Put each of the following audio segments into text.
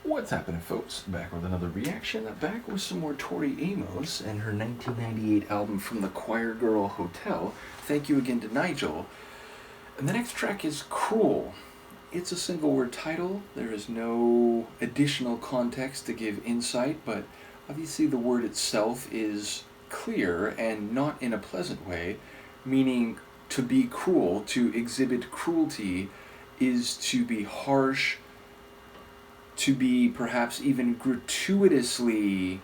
What's happening, folks? Back with another reaction. Back with some more Tori Amos and her 1998 album From the Choirgirl Hotel. Thank you again to Nigel. And the next track is Cruel. It's a single word title. There is no additional context to give insight, but obviously the word itself is clear and not in a pleasant way, meaning to be cruel, to exhibit cruelty, is to be harsh, to be perhaps even gratuitously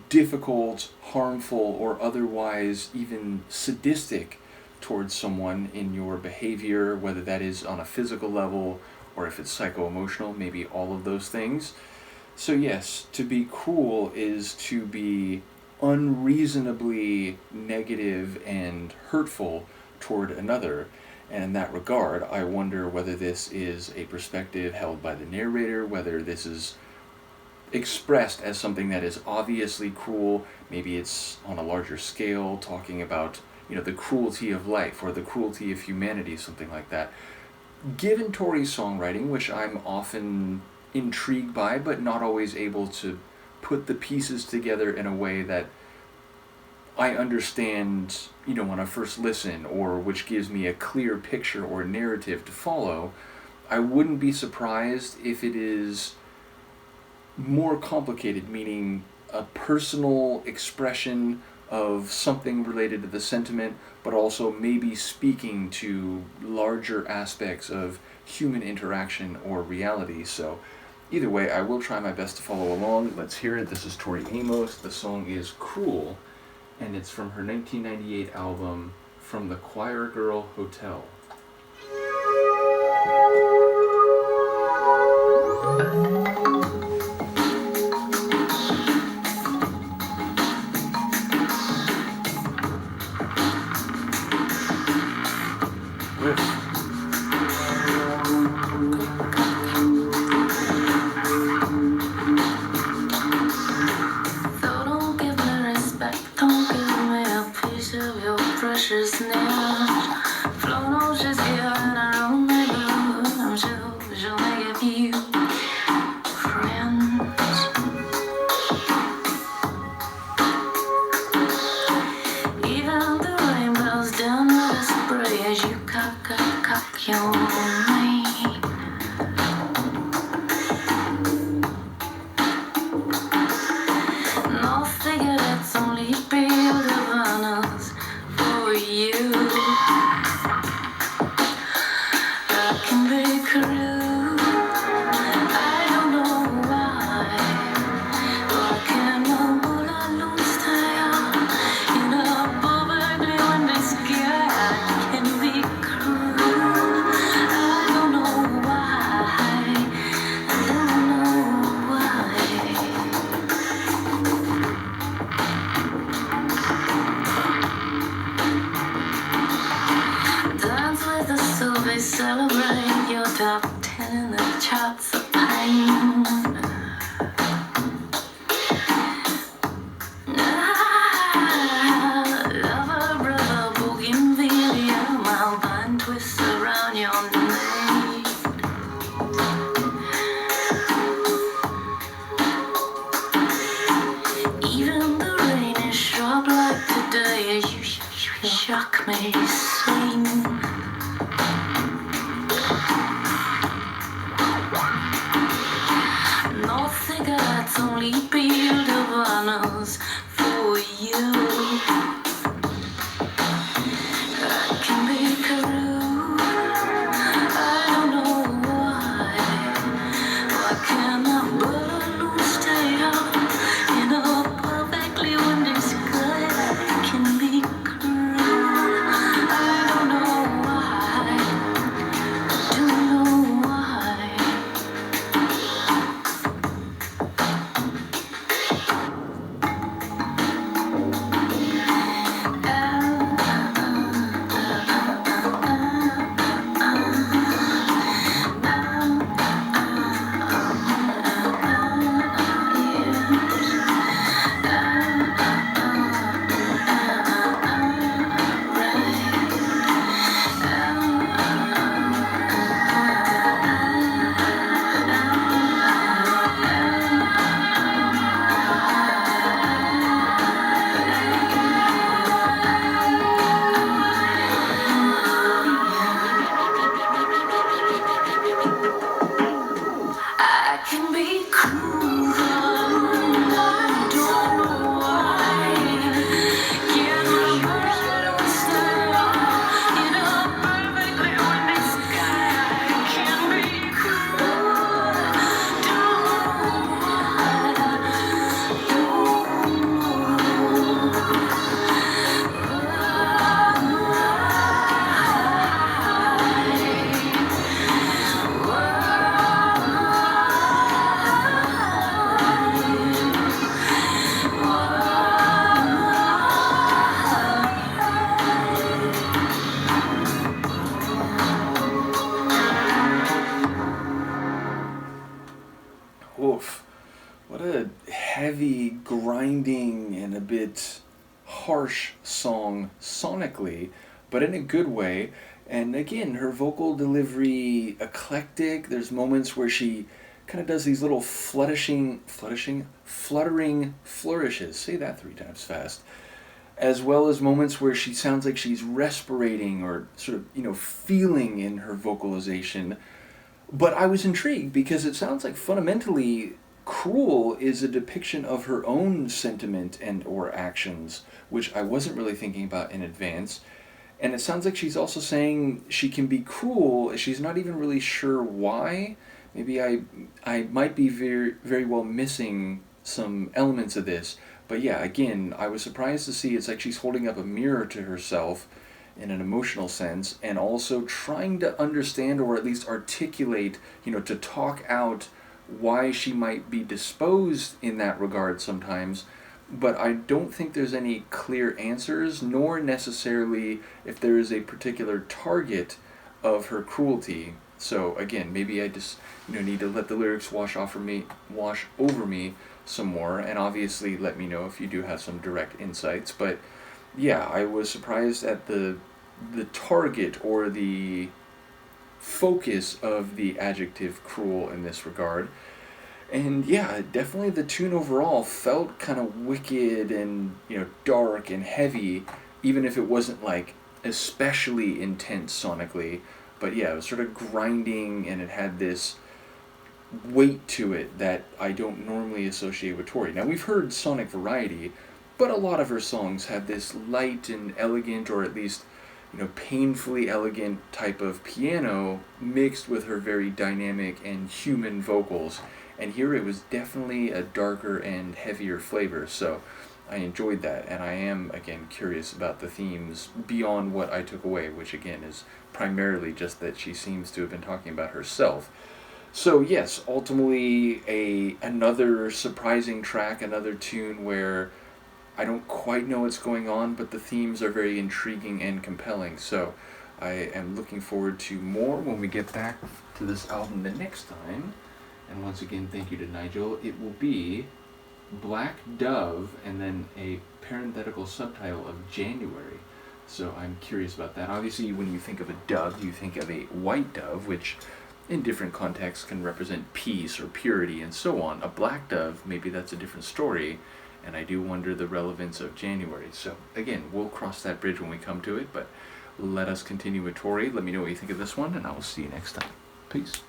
difficult, harmful, or otherwise even sadistic towards someone in your behavior, whether that is on a physical level or if it's psycho-emotional, maybe all of those things. So yes, to be cruel is to be unreasonably negative and hurtful toward another. And in that regard, I wonder whether this is a perspective held by the narrator, whether this is expressed as something that is obviously cruel. Maybe it's on a larger scale, talking about, the cruelty of life or the cruelty of humanity, something like that. Given Tori's songwriting, which I'm often intrigued by, but not always able to put the pieces together in a way that I understand, when I first listen, or which gives me a clear picture or narrative to follow, I wouldn't be surprised if it is more complicated, meaning a personal expression of something related to the sentiment, but also maybe speaking to larger aspects of human interaction or reality. So either way, I will try my best to follow along. Let's hear it. This is Tori Amos. The song is Cruel, and it's from her 1998 album, From the Choirgirl Hotel. Precious now, flown just here in our own neighborhood. I'm sure she'll make a few friends. Even the rain blows down with a spray as you cock your mane. No cigarettes, only build Havanas. You, I can be cruel. I don't know why. Why can't I pull a loose tail in a perfectly windy sky? I can be cruel. I don't know why. I don't know why. Celebrate your top 10 in the charts of pain. Lover, brother, bougainvillea, my vine twists around your neck. Even the rain is sharp like today. You shock me, swing. No cigarettes, only build Havanas for you. I can be cruel. I don't know why. Why can't I put a loose tail in a perfectly windy sky? I can be cruel. I don't know why. I don't know why. can be cruel. I don't know why. Yeah, my shadow stare in a perfectly windy sky. I can be cruel. Oof. What a heavy, grinding, and a bit harsh song sonically, but in a good way. And again, her vocal delivery eclectic. There's moments where she kind of does these little fluttering flourishes. Say that 3 times fast. As well as moments where she sounds like she's respirating or sort of, feeling in her vocalization. But I was intrigued because it sounds like fundamentally Cruel is a depiction of her own sentiment and or actions, which I wasn't really thinking about in advance. And it sounds like she's also saying she can be cruel. She's not even really sure why. Maybe I might be very well missing some elements of this. But yeah, again, I was surprised to see it's like she's holding up a mirror to herself in an emotional sense, and also trying to understand or at least articulate, to talk out why she might be disposed in that regard sometimes. But I don't think there's any clear answers, nor necessarily if there is a particular target of her cruelty. So again, maybe I just need to let the lyrics wash over me some more, and obviously let me know if you do have some direct insights. But yeah, I was surprised at the target or the focus of the adjective cruel in this regard. And yeah, definitely the tune overall felt kind of wicked and dark and heavy, even if it wasn't like especially intense sonically. But yeah, it was sort of grinding, and it had this weight to it that I don't normally associate with Tori. Now, we've heard sonic variety, but a lot of her songs have this light and elegant, or at least painfully elegant type of piano mixed with her very dynamic and human vocals. And here it was definitely a darker and heavier flavor, so I enjoyed that. And I am, again, curious about the themes beyond what I took away, which again is primarily just that she seems to have been talking about herself. So yes, ultimately another surprising track, another tune where I don't quite know what's going on, but the themes are very intriguing and compelling. So I am looking forward to more when we get back to this album the next time. And once again, thank you to Nigel. It will be Black Dove and then a parenthetical subtitle of January. So I'm curious about that. Obviously, when you think of a dove, you think of a white dove, which in different contexts can represent peace or purity and so on. A black dove, maybe that's a different story. And I do wonder the relevance of January. So again, we'll cross that bridge when we come to it, but let us continue with Tori. Let me know what you think of this one, and I will see you next time. Peace.